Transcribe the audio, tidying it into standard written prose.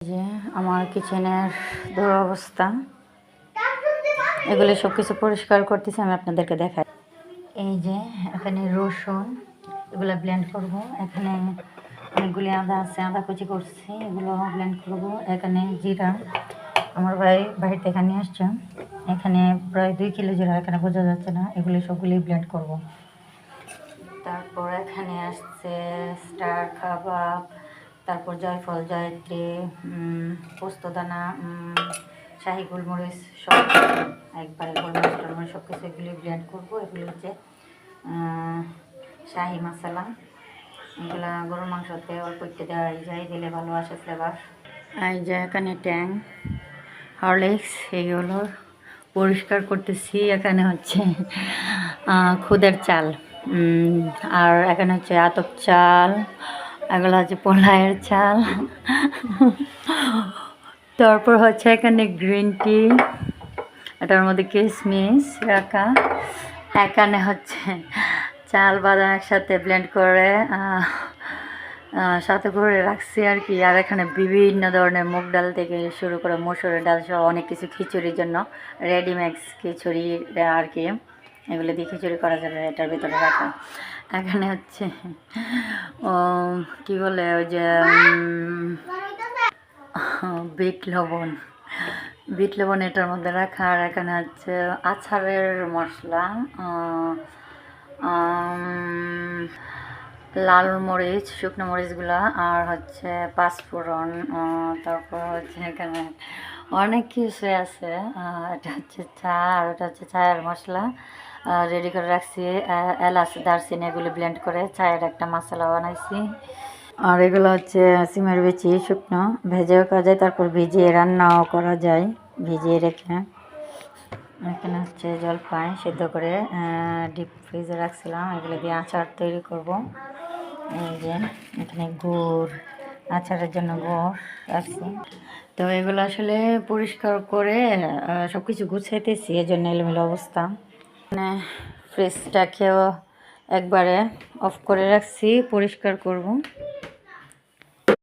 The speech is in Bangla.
যে আমার কিচেনের দুরবস্থা, এগুলো সব কিছু পরিষ্কার করতেছি, আমি আপনাদেরকে দেখাই। এই যে এখানে রসুন, এগুলো ব্লেন্ড করব। এখানে অনেকগুলি আদা আছে, আদা কুচি করছি, এগুলো ব্লেন্ড করব। এখানে জিরা, আমার ভাই বাড়িতে এখানে আসছে, এখানে প্রায় 2 কিলো জিরা, এখানে বোঝা যাচ্ছে না, এগুলি সবগুলি ব্লেন্ড করব। তারপর এখানে আসছে স্টার কাবাব, তারপর জয়ফল, জয়ত্রী, পোস্তদানা, শাহি গোলমরিচ, সব একবারে গোলমরিচ টলমরিচ সব কিছু এগুলি ব্লেন্ড করবো। এগুলি হচ্ছে শাহি মশলা, এগুলা গরুর মাংসতে অল্প একটু দেওয়া যায়, দিলে ভালো আসে ফ্লেভার। এই যে এখানে ট্যাং, হরলিক্স, এইগুলো পরিষ্কার করতেছি। এখানে হচ্ছে খুদের চাল, আর এখানে হচ্ছে আতপ চাল, এগুলো হচ্ছে পোলায়ের চাল। তারপর হচ্ছে এখানে গ্রিন টি, এটার মধ্যে কিশমিশ রাখা। এখানে হচ্ছে চাল বাদাম একসাথে ব্লেন্ড করে সাথে করে রাখছি আর কি। আর এখানে বিভিন্ন ধরনের মুগ ডাল থেকে শুরু করে মসুরের ডাল সহ অনেক কিছু খিচুড়ির জন্য রেডিমেক্স খিচুড়ি আর কি, এগুলো দিয়ে খিচুড়ি করা যাবে এটার ভিতরে রাখা। এখানে হচ্ছে কি বলে ওই যে বিট লবণ, বিট লবণ এটার মধ্যে রাখা। আর এখানে হচ্ছে আচারের মশলা, লাল মরিচ, শুকনো মরিচগুলা, আর হচ্ছে পাঁচফোড়ন, তারপর হচ্ছে এখানে অনেক কিছু আছে। এটা হচ্ছে চা, আর এটা হচ্ছে চায়ের মশলা রেডি করে রাখছি। এলাচ, দারচিনি এগুলি ব্লেন্ড করে চায়ের একটা মশলা বানাইছি। আর এগুলো হচ্ছে সিমের বিচি, শুকনো ভেজেও করা যায়, তারপর ভিজিয়ে রান্নাও করা যায় ভিজিয়ে রেখে। এখানে হচ্ছে জলপাই সেদ্ধ করে ডিপ ফ্রিজে রাখছিলাম, এগুলো দিয়ে আচার তৈরি করব। এই যে এখানে গুড়, আচারের জন্য গুড় রাখছি। তো এগুলো আসলে পরিষ্কার করে সব কিছু গুছাইতেছি, এই জন্য এলোমেলো অবস্থা। মানে ফ্রিজটাকেও একবারে অফ করে রাখছি, পরিষ্কার করব।